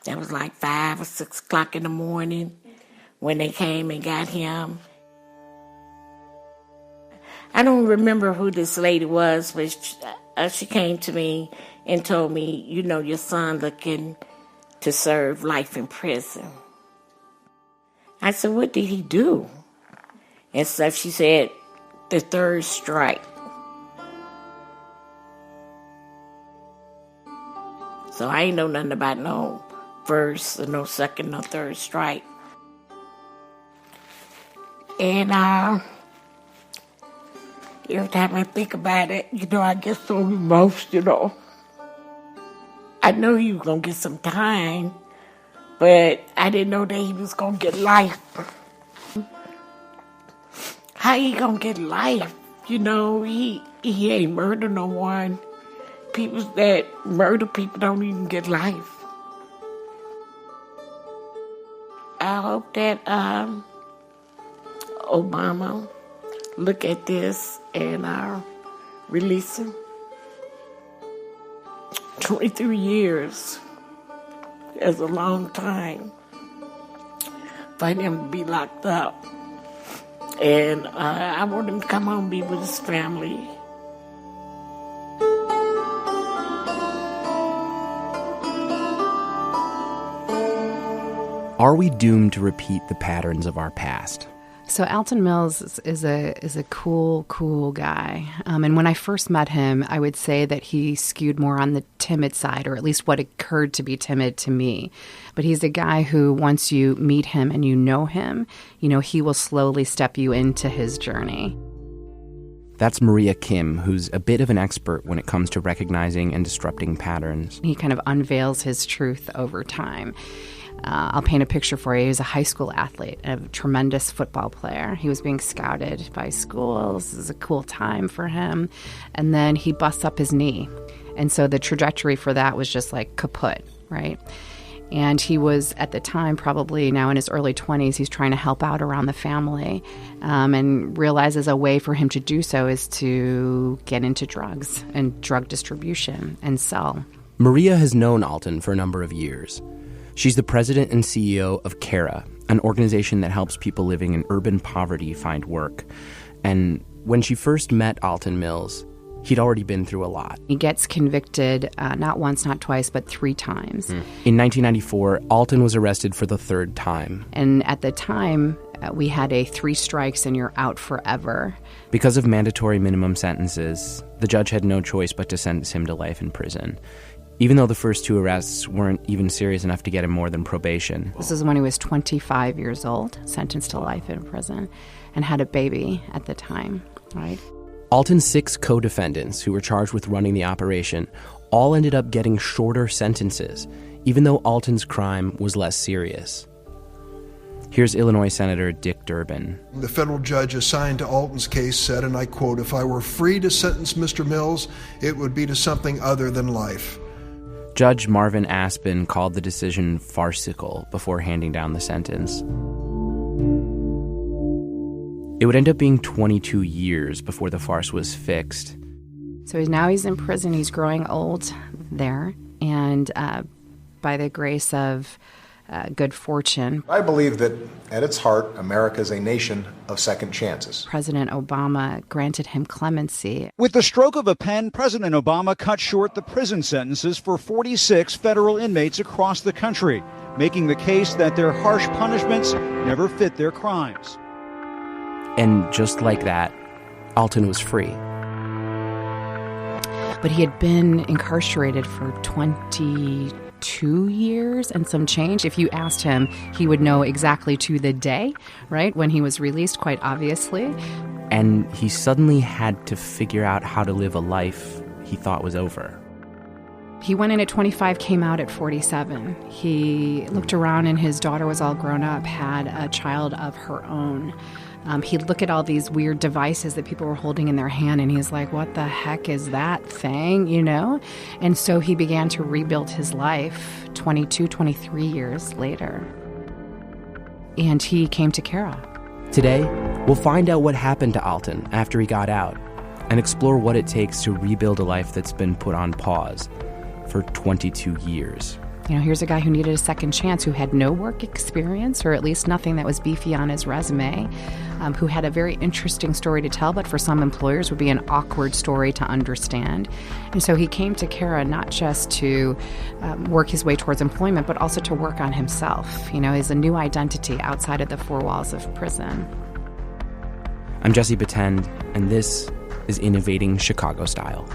That was like 5 or 6 o'clock in the morning when they came and got him. I don't remember who this lady was, but she came to me and told me, your son looking to serve life in prison. I said, what did he do? And stuff. She said, the 3rd strike. So I ain't know nothing about no 1st or no 2nd, no 3rd strike. And every time I think about it, I get so emotional. I know he was going to get some time, but I didn't know that he was going to get life. How he going to get life? He ain't murdered no one. People that murder people don't even get life. I hope that Obama look at this and release him. 23 years is a long time for him to be locked up. And I want him to come home and be with his family. Are we doomed to repeat the patterns of our past? So Alton Mills is a cool guy. And when I first met him, I would say that he skewed more on the timid side, or at least what occurred to be timid to me. But he's a guy who, once you meet him and you know him, he will slowly step you into his journey. That's Maria Kim, who's a bit of an expert when it comes to recognizing and disrupting patterns. He kind of unveils his truth over time. I'll paint a picture for you. He was a high school athlete, a tremendous football player. He was being scouted by schools. This is a cool time for him. And then he busts up his knee. And so the trajectory for that was just like kaput, right? And he was, at the time, probably now in his early 20s, he's trying to help out around the family and realizes a way for him to do so is to get into drugs and drug distribution and sell. Maria has known Alton for a number of years. She's the president and CEO of CARA, an organization that helps people living in urban poverty find work. And when she first met Alton Mills, he'd already been through a lot. He gets convicted not once, not twice, but 3 times. In 1994, Alton was arrested for the 3rd time. And at the time, we had a 3 strikes and you're out forever. Because of mandatory minimum sentences, the judge had no choice but to sentence him to life in prison, even though the first 2 arrests weren't even serious enough to get him more than probation. This is when he was 25 years old, sentenced to life in prison, and had a baby at the time, right? Alton's 6 co-defendants who were charged with running the operation all ended up getting shorter sentences, even though Alton's crime was less serious. Here's Illinois Senator Dick Durbin. The federal judge assigned to Alton's case said, and I quote, "If I were free to sentence Mr. Mills, it would be to something other than life." Judge Marvin Aspin called the decision farcical before handing down the sentence. It would end up being 22 years before the farce was fixed. So he's in prison. He's growing old there. And by the grace of good fortune, I believe that at its heart, America is a nation of second chances. President Obama granted him clemency. With the stroke of a pen, President Obama cut short the prison sentences for 46 federal inmates across the country, making the case that their harsh punishments never fit their crimes. And just like that, Alton was free. But he had been incarcerated for 22 years and some change. If you asked him, he would know exactly to the day, right, when he was released, quite obviously. And he suddenly had to figure out how to live a life he thought was over. He went in at 25, came out at 47. He looked around and his daughter was all grown up, had a child of her own. He'd look at all these weird devices that people were holding in their hand, and he's like, what the heck is that thing, And so he began to rebuild his life 22, 23 years later. And he came to CARA. Today, we'll find out what happened to Alton after he got out and explore what it takes to rebuild a life that's been put on pause for 22 years. Here's a guy who needed a second chance, who had no work experience, or at least nothing that was beefy on his resume, who had a very interesting story to tell, but for some employers would be an awkward story to understand. And so he came to Cara not just to work his way towards employment, but also to work on himself, as a new identity outside of the four walls of prison. I'm Jesse Batend, and this is Innovating Chicago Style.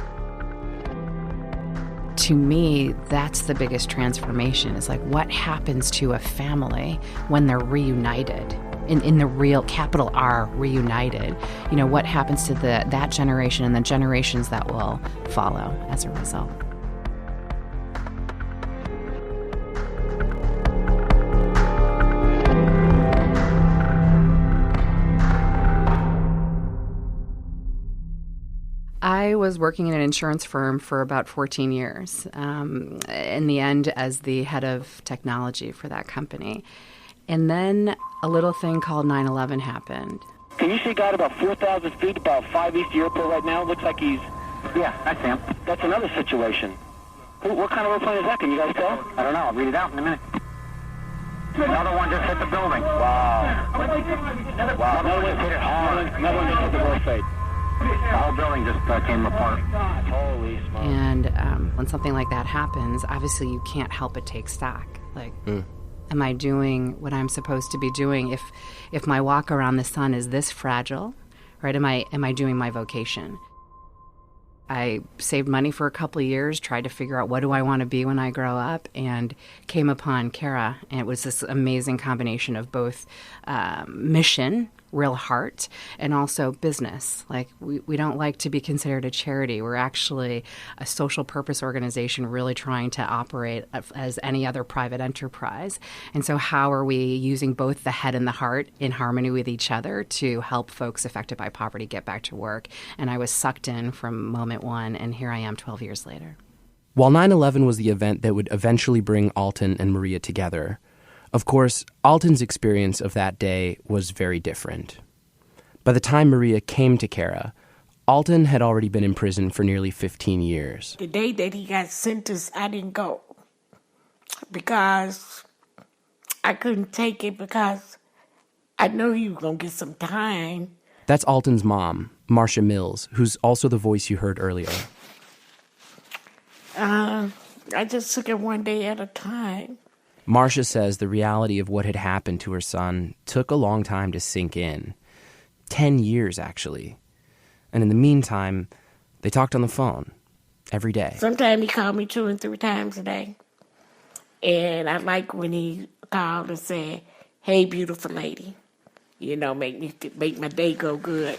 To me, that's the biggest transformation. It's like, what happens to a family when they're reunited, in the real capital R, reunited? What happens to that generation and the generations that will follow as a result? I was working in an insurance firm for about 14 years, in the end as the head of technology for that company. And then a little thing called 9/11 happened. Can you see a guy at about 4,000 feet, about 5 east of the airport right now? Looks like he's... Yeah, that's him. That's another situation. What kind of airplane is that? Can you guys tell? I don't know. I'll read it out in a minute. Another one just hit the building. Wow. Wow. Another one hit it hard. Another one just hit the World Trade. The whole building just came apart. Holy smokes. And when something like that happens, obviously you can't help but take stock. Like, am I doing what I'm supposed to be doing? If my walk around the sun is this fragile, right? Am I doing my vocation? I saved money for a couple of years, tried to figure out what do I want to be when I grow up, and came upon Cara. And it was this amazing combination of both mission, real heart, and also business. Like, we don't like to be considered a charity. We're actually a social purpose organization really trying to operate as any other private enterprise. And so how are we using both the head and the heart in harmony with each other to help folks affected by poverty get back to work? And I was sucked in from moment one, and here I am 12 years later. While 9/11 was the event that would eventually bring Alton and Maria together, of course, Alton's experience of that day was very different. By the time Maria came to Cara, Alton had already been in prison for nearly 15 years. The day that he got sentenced, I didn't go because I couldn't take it, because I know he was going to get some time. That's Alton's mom, Marcia Mills, who's also the voice you heard earlier. I just took it one day at a time. Marcia says the reality of what had happened to her son took a long time to sink in. 10 years, actually. And in the meantime, they talked on the phone every day. Sometimes he called me 2 and 3 times a day. And I like when he called and said, "Hey, beautiful lady." Make my day go good.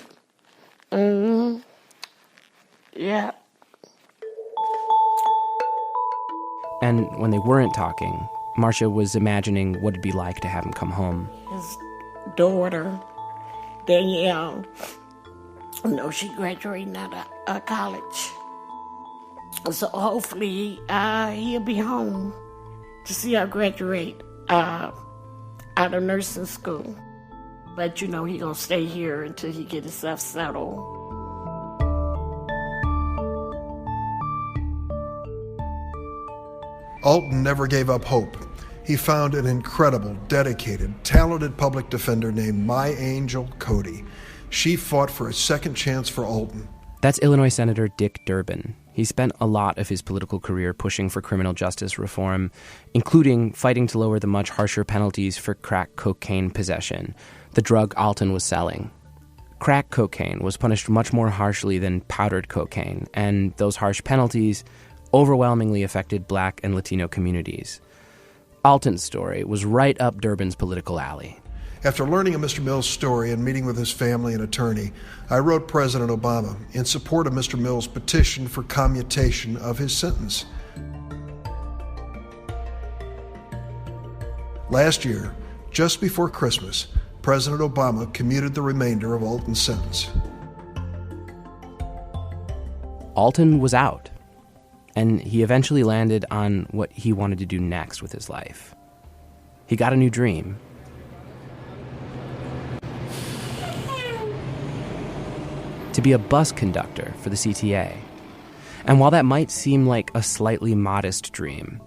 Yeah. And when they weren't talking, Marcia was imagining what it'd be like to have him come home. His daughter, Danielle, she graduating out of college. So hopefully he'll be home to see her graduate out of nursing school. But he gonna stay here until he get himself settled. Alton never gave up hope. He found an incredible, dedicated, talented public defender named My Angel Cody. She fought for a second chance for Alton. That's Illinois Senator Dick Durbin. He spent a lot of his political career pushing for criminal justice reform, including fighting to lower the much harsher penalties for crack cocaine possession, the drug Alton was selling. Crack cocaine was punished much more harshly than powdered cocaine, and those harsh penalties overwhelmingly affected Black and Latino communities. Alton's story was right up Durbin's political alley. After learning of Mr. Mills' story and meeting with his family and attorney, I wrote President Obama in support of Mr. Mills' petition for commutation of his sentence. Last year, just before Christmas, President Obama commuted the remainder of Alton's sentence. Alton was out, and he eventually landed on what he wanted to do next with his life. He got a new dream. To be a bus conductor for the CTA. And while that might seem like a slightly modest dream,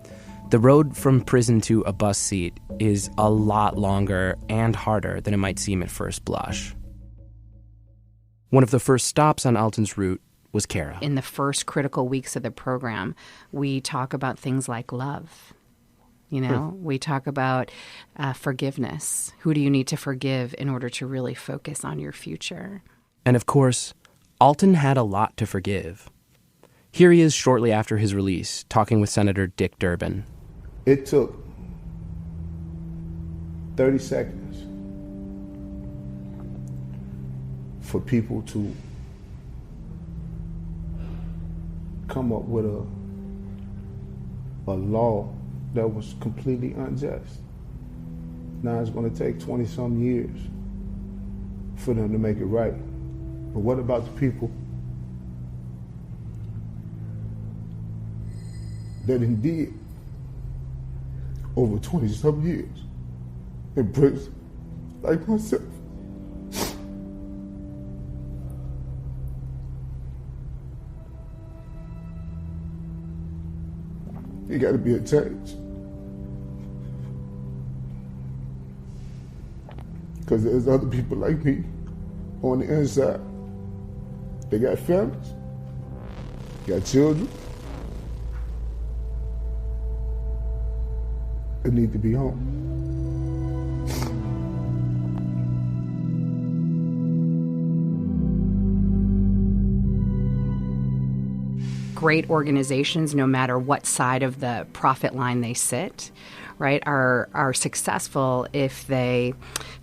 The road from prison to a bus seat is a lot longer and harder than it might seem at first blush. One of the first stops on Alton's route was Kara. In the first critical weeks of the program, we talk about things like love. We talk about forgiveness. Who do you need to forgive in order to really focus on your future? And of course, Alton had a lot to forgive. Here he is shortly after his release, talking with Senator Dick Durbin. It took 30 seconds for people to come up with a law that was completely unjust. Now it's going to take 20-some years for them to make it right. But what about the people that indeed, over 20-some years, in prison, like myself? You got to be a change. Because there's other people like me on the inside. They got families, got children, that need to be home. Great organizations, no matter what side of the profit line they sit, right, are successful if they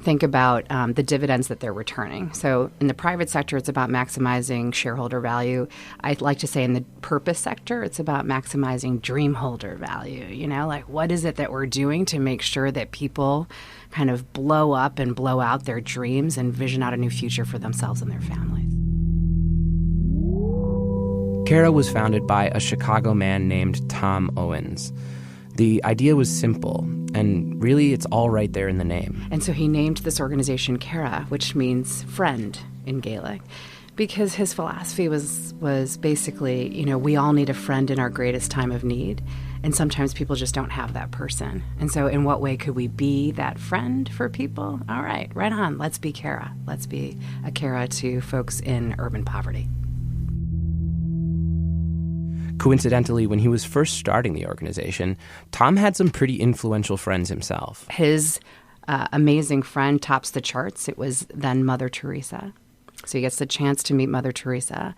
think about the dividends that they're returning. So in the private sector, it's about maximizing shareholder value. I'd like to say in the purpose sector, it's about maximizing dream holder value. Like what is it that we're doing to make sure that people kind of blow up and blow out their dreams and vision out a new future for themselves and their families. Kara was founded by a Chicago man named Tom Owens. The idea was simple, and really it's all right there in the name. And so he named this organization Kara, which means friend in Gaelic, because his philosophy was basically, we all need a friend in our greatest time of need, and sometimes people just don't have that person. And so in what way could we be that friend for people? All right on, let's be Kara. Let's be a Kara to folks in urban poverty. Coincidentally, when he was first starting the organization, Tom had some pretty influential friends himself. His amazing friend tops the charts. It was then Mother Teresa. So he gets the chance to meet Mother Teresa,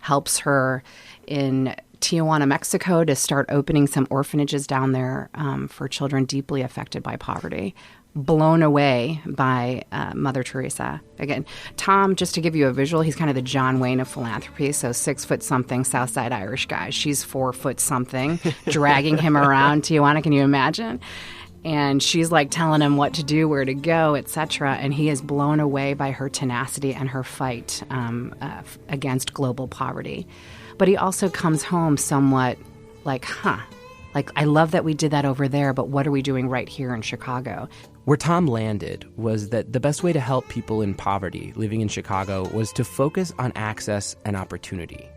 helps her in Tijuana, Mexico, to start opening some orphanages down there for children deeply affected by poverty. Blown away by Mother Teresa. Again, Tom, just to give you a visual, he's kind of the John Wayne of philanthropy. So 6'something Southside Irish guy. She's 4'something, dragging him around Tijuana. Can you imagine? And she's like telling him what to do, where to go, etc. And he is blown away by her tenacity and her fight against global poverty. But he also comes home somewhat like, I love that we did that over there, but what are we doing right here in Chicago? Where Tom landed was that the best way to help people in poverty living in Chicago was to focus on access and opportunity,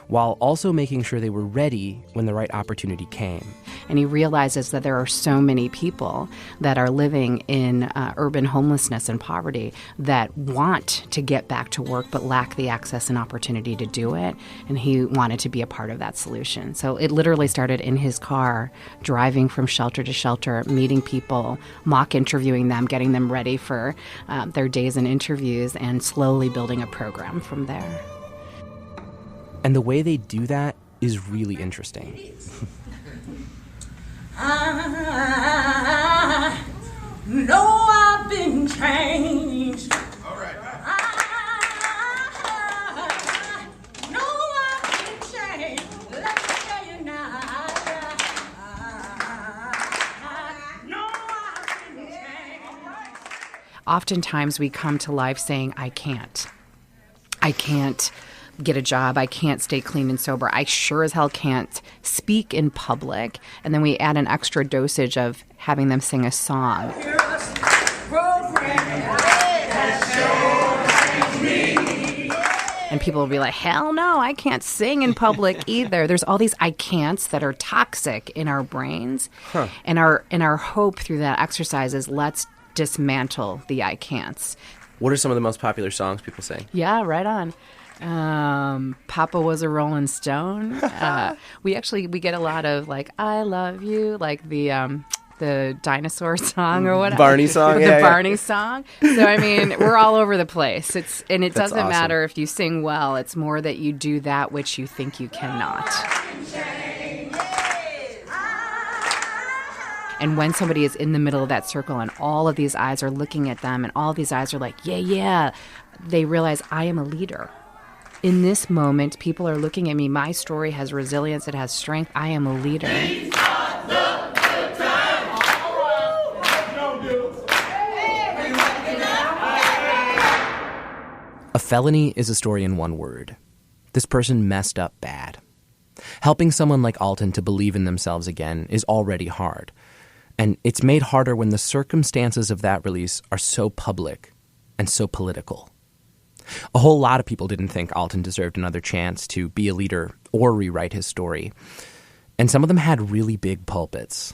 while also making sure they were ready when the right opportunity came. And he realizes that there are so many people that are living in urban homelessness and poverty that want to get back to work but lack the access and opportunity to do it. And he wanted to be a part of that solution. So it literally started in his car, driving from shelter to shelter, meeting people, mock interviewing them, getting them ready for their days and interviews, and slowly building a program from there. And the way they do that is really interesting. I know I've been changed. All right. I know I've been changed. Let me tell you now. I know I've been changed. Oftentimes we come to life saying, I can't get a job. I can't stay clean and sober. I sure as hell can't speak in public. And then we add an extra dosage of having them sing a song. And people will be like, hell no, I can't sing in public either. There's all these I can'ts that are toxic in our brains. Huh. And our hope through that exercise is let's dismantle the I can'ts. What are some of the most popular songs people sing? Yeah, right on. Papa was a Rolling Stone. We get a lot of like I love you, like the dinosaur song or whatever. Barney song, Barney song. So I mean, we're all over the place. It That's doesn't awesome. matter if you sing well. It's more that you do that which you think you cannot. And when somebody is in the middle of that circle and all of these eyes are looking at them and all these eyes are like, yeah, they realize I am a leader. In this moment, people are looking at me. My story has resilience. It has strength. I am a leader. A felony is a story in one word. This person messed up bad. Helping someone like Alton to believe in themselves again is already hard. And it's made harder when the circumstances of that release are so public and so political. A whole lot of people didn't think Alton deserved another chance to be a leader or rewrite his story. And some of them had really big pulpits.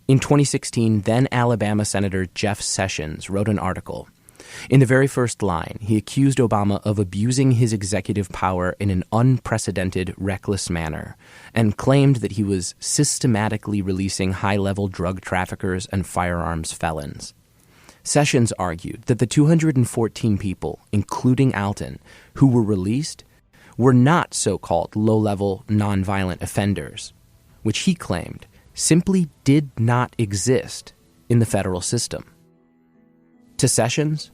In 2016, then Alabama Senator Jeff Sessions wrote an article. In the very first line, he accused Obama of abusing his executive power in an unprecedented, reckless manner, and claimed that he was systematically releasing high-level drug traffickers and firearms felons. Sessions argued that the 214 people, including Alton, who were released, were not so-called low-level, nonviolent offenders, which he claimed simply did not exist in the federal system. To Sessions,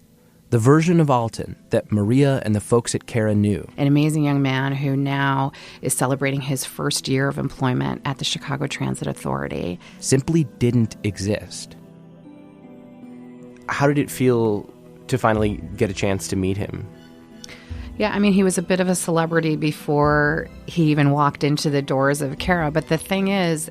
the version of Alton that Maria and the folks at Cara knew. An amazing young man who now is celebrating his first year of employment at the Chicago Transit Authority. Simply didn't exist. How did it feel to finally get a chance to meet him? Yeah, I mean, he was a bit of a celebrity before he even walked into the doors of Cara. But the thing is,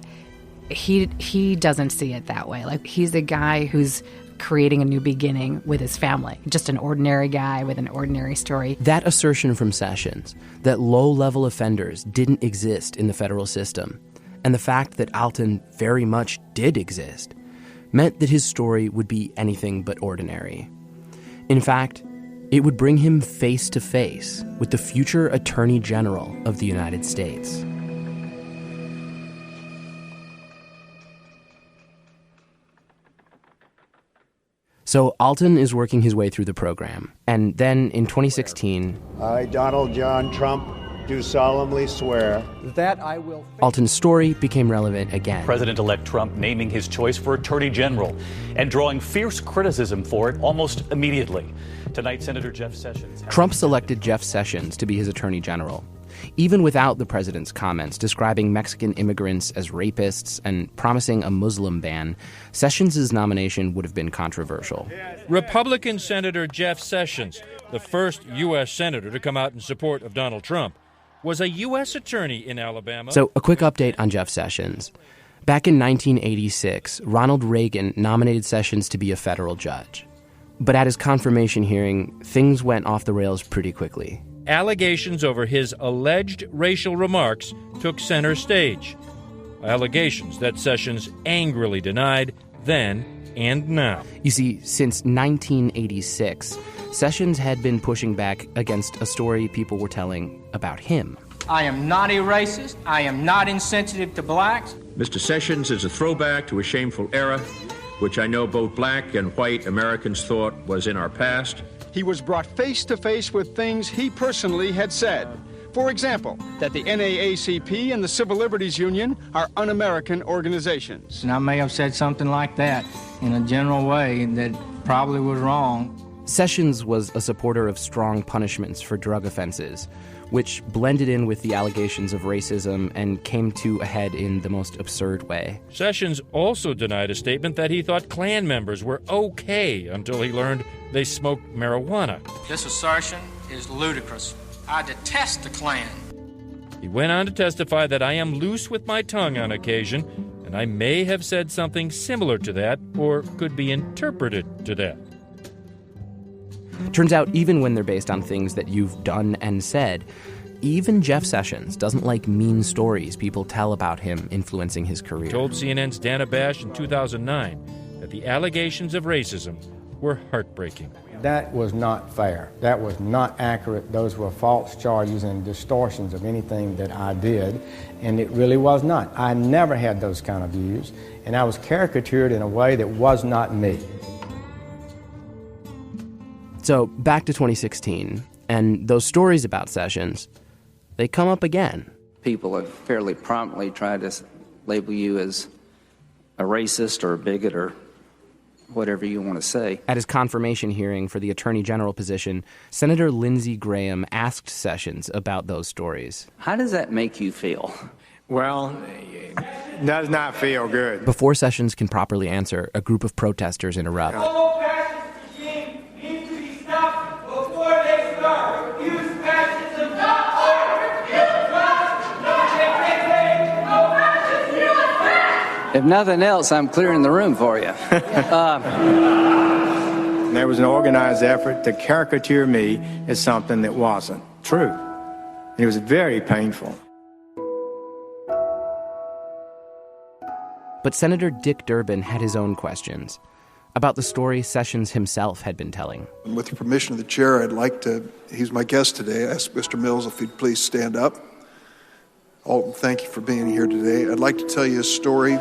he doesn't see it that way. Like, he's a guy who's creating a new beginning with his family. Just an ordinary guy with an ordinary story. That assertion from Sessions, that low-level offenders didn't exist in the federal system, and the fact that Alton very much did exist, meant that his story would be anything but ordinary. In fact, it would bring him face to face with the future Attorney General of the United States. So Alton is working his way through the program. And then in 2016... I, Donald John Trump, do solemnly swear that I will... Alton's story became relevant again. President-elect Trump naming his choice for Attorney General and drawing fierce criticism for it almost immediately. Tonight, Senator Jeff Sessions... Trump selected Jeff Sessions to be his Attorney General. Even without the president's comments describing Mexican immigrants as rapists and promising a Muslim ban, Sessions' nomination would have been controversial. Republican Senator Jeff Sessions, the first U.S. senator to come out in support of Donald Trump, was a U.S. attorney in Alabama. So a quick update on Jeff Sessions. Back in 1986, Ronald Reagan nominated Sessions to be a federal judge. But at his confirmation hearing, things went off the rails pretty quickly. Allegations over his alleged racial remarks took center stage. Allegations that Sessions angrily denied then and now. You see, since 1986, Sessions had been pushing back against a story people were telling about him. I am not a racist. I am not insensitive to blacks. Mr. Sessions is a throwback to a shameful era, which I know both black and white Americans thought was in our past. He was brought face to face with things he personally had said. For example, that the NAACP and the Civil Liberties Union are un-American organizations. And I may have said something like that in a general way that probably was wrong. Sessions was a supporter of strong punishments for drug offenses, which blended in with the allegations of racism and came to a head in the most absurd way. Sessions also denied a statement that he thought Klan members were okay until he learned they smoked marijuana. This assertion is ludicrous. I detest the Klan. He went on to testify that I am loose with my tongue on occasion, and I may have said something similar to that, or could be interpreted to that. Turns out, even when they're based on things that you've done and said, even Jeff Sessions doesn't like mean stories people tell about him influencing his career. He told CNN's Dana Bash in 2009 that the allegations of racism were heartbreaking. That was not fair. That was not accurate. Those were false charges and distortions of anything that I did, and it really was not. I never had those kind of views, and I was caricatured in a way that was not me. So back to 2016, and those stories about Sessions, they come up again. People have fairly promptly tried to label you as a racist or a bigot or whatever you want to say. At his confirmation hearing for the Attorney General position, Senator Lindsey Graham asked Sessions about those stories. How does that make you feel? Well, it does not feel good. Before Sessions can properly answer, a group of protesters interrupt. If nothing else, I'm clearing the room for you. There was an organized effort to caricature me as something that wasn't true. It was very painful. But Senator Dick Durbin had his own questions about the story Sessions himself had been telling. With your permission of the chair, I'd like to, he's my guest today, ask Mr. Mills if he'd please stand up. Alton, thank you for being here today. I'd like to tell you a story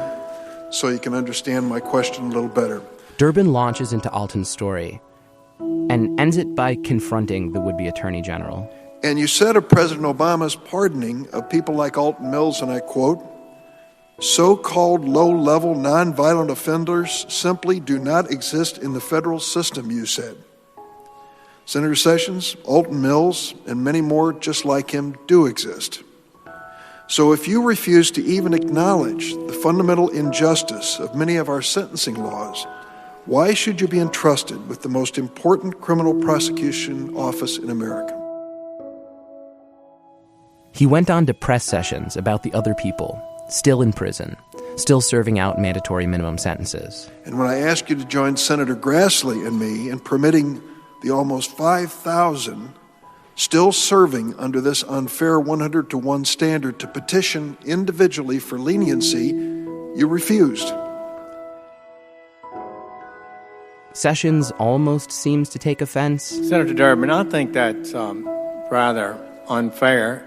so you can understand my question a little better. Durbin launches into Alton's story and ends it by confronting the would-be Attorney General. And you said of President Obama's pardoning of people like Alton Mills, and I quote, "So-called low-level nonviolent offenders simply do not exist in the federal system," you said. Senator Sessions, Alton Mills, and many more just like him do exist. So if you refuse to even acknowledge the fundamental injustice of many of our sentencing laws, why should you be entrusted with the most important criminal prosecution office in America? He went on to press Sessions about the other people still in prison, still serving out mandatory minimum sentences. And when I ask you to join Senator Grassley and me in permitting the almost 5,000 still serving under this unfair 100-to-1 standard to petition individually for leniency, you refused. Sessions almost seems to take offense. Senator Durbin, I think that's rather unfair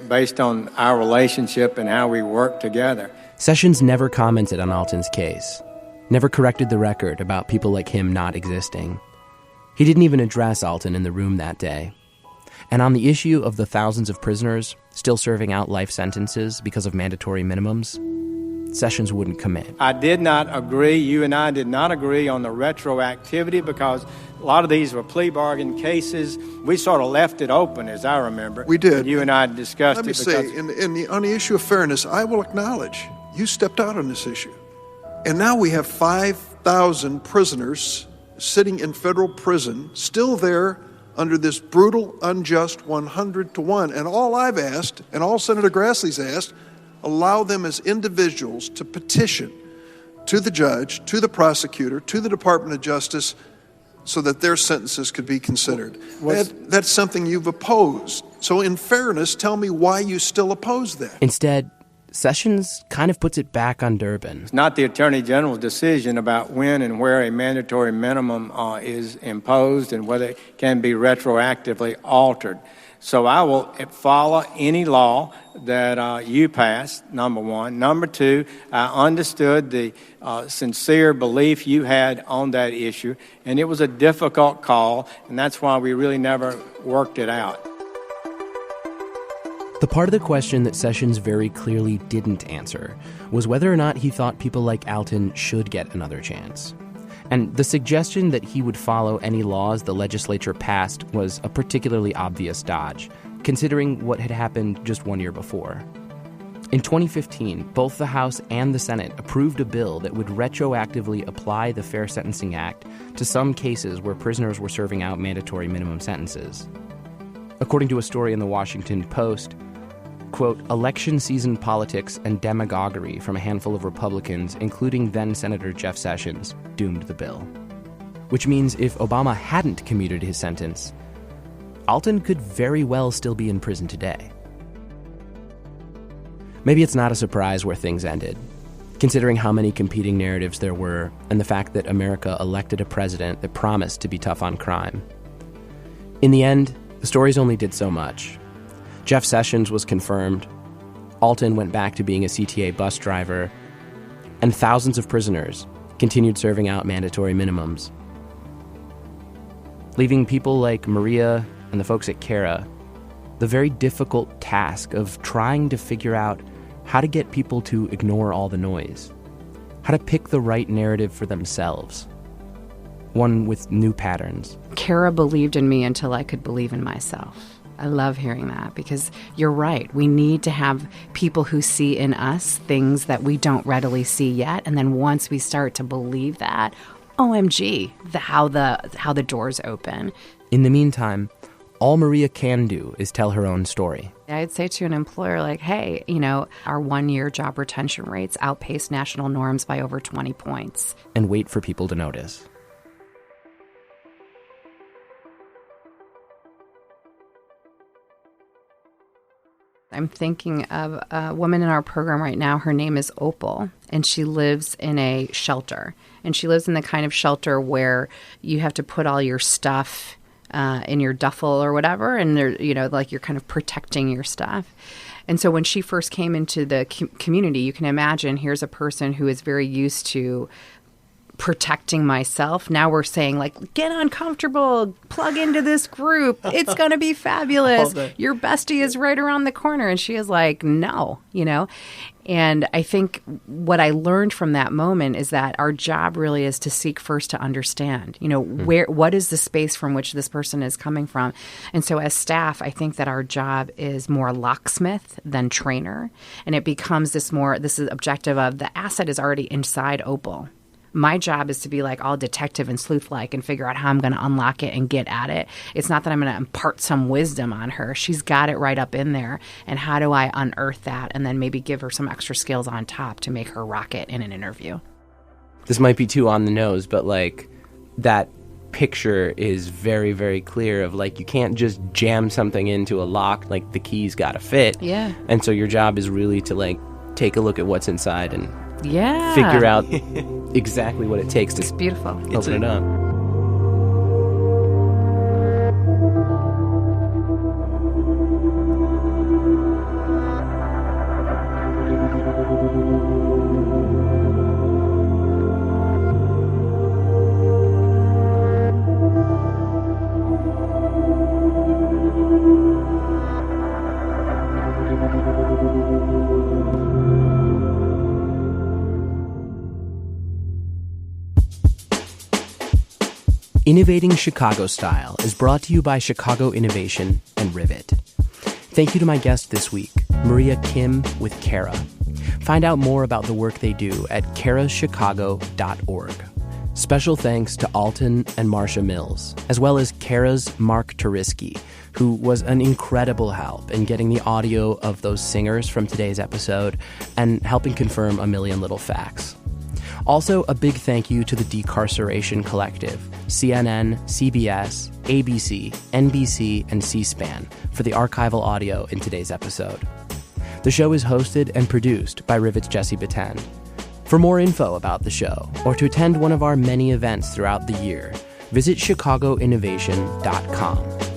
based on our relationship and how we work together. Sessions never commented on Alton's case, never corrected the record about people like him not existing. He didn't even address Alton in the room that day. And on the issue of the thousands of prisoners still serving out life sentences because of mandatory minimums, Sessions wouldn't commit. I did not agree, you and I did not agree on the retroactivity because a lot of these were plea bargain cases. We sort of left it open, as I remember. We did. You and I discussed it. Let me say, on the issue of fairness, I will acknowledge you stepped out on this issue. And now we have 5,000 prisoners sitting in federal prison, still there under this brutal, unjust 100-to-1. And all I've asked, and all Senator Grassley's asked, allow them as individuals to petition to the judge, to the prosecutor, to the Department of Justice, so that their sentences could be considered. That's something you've opposed. So in fairness, tell me why you still oppose that. Instead, Sessions kind of puts it back on Durbin. It's not the Attorney General's decision about when and where a mandatory minimum is imposed and whether it can be retroactively altered. So I will follow any law that you pass, number one. Number two, I understood the sincere belief you had on that issue, and it was a difficult call, and that's why we really never worked it out. The part of the question that Sessions very clearly didn't answer was whether or not he thought people like Alton should get another chance. And the suggestion that he would follow any laws the legislature passed was a particularly obvious dodge, considering what had happened just 1 year before. In 2015, both the House and the Senate approved a bill that would retroactively apply the Fair Sentencing Act to some cases where prisoners were serving out mandatory minimum sentences. According to a story in the Washington Post, quote, election season politics and demagoguery from a handful of Republicans, including then-Senator Jeff Sessions, doomed the bill. which means if Obama hadn't commuted his sentence, Alton could very well still be in prison today. Maybe it's not a surprise where things ended, considering how many competing narratives there were and the fact that America elected a president that promised to be tough on crime. In the end, the stories only did so much. Jeff Sessions was confirmed, Alton went back to being a CTA bus driver, and thousands of prisoners continued serving out mandatory minimums, leaving people like Maria and the folks at CARA the very difficult task of trying to figure out how to get people to ignore all the noise, how to pick the right narrative for themselves, one with new patterns. CARA believed in me until I could believe in myself. I love hearing that because you're right. We need to have people who see in us things that we don't readily see yet. And then once we start to believe that, OMG, how the doors open. In the meantime, all Maria can do is tell her own story. I'd say to an employer like, hey, our 1-year job retention rates outpace national norms by over 20 points. And wait for people to notice. I'm thinking of a woman in our program right now. Her name is Opal, and she lives in a shelter. And she lives in the kind of shelter where you have to put all your stuff in your duffel or whatever, and they're, like you're kind of protecting your stuff. And so when she first came into the community, you can imagine here's a person who is very used to protecting myself. Now we're saying, like, get uncomfortable, plug into this group. It's going to be fabulous. Your bestie is right around the corner. And she is like, no, And I think what I learned from that moment is that our job really is to seek first to understand, what is the space from which this person is coming from. And so as staff, I think that our job is more locksmith than trainer. And it becomes this is objective of the asset is already inside Opal. My job is to be like all detective and sleuth-like and figure out how I'm going to unlock it and get at it. It's not that I'm going to impart some wisdom on her. She's got it right up in there. And how do I unearth that and then maybe give her some extra skills on top to make her rock it in an interview? This might be too on the nose, but that picture is very, very clear of you can't just jam something into a lock, the key's got to fit. Yeah. And so your job is really to take a look at what's inside and figure out exactly what it takes to open it up. Innovating Chicago Style is brought to you by Chicago Innovation and Rivet. Thank you to my guest this week, Maria Kim with CARA. Find out more about the work they do at carachicago.org. Special thanks to Alton and Marcia Mills, as well as CARA's Mark Turisky, who was an incredible help in getting the audio of those singers from today's episode and helping confirm a million little facts. Also, a big thank you to the Decarceration Collective, CNN, CBS, ABC, NBC, and C-SPAN for the archival audio in today's episode. The show is hosted and produced by Rivet's Jesse Batten. For more info about the show, or to attend one of our many events throughout the year, visit chicagoinnovation.com.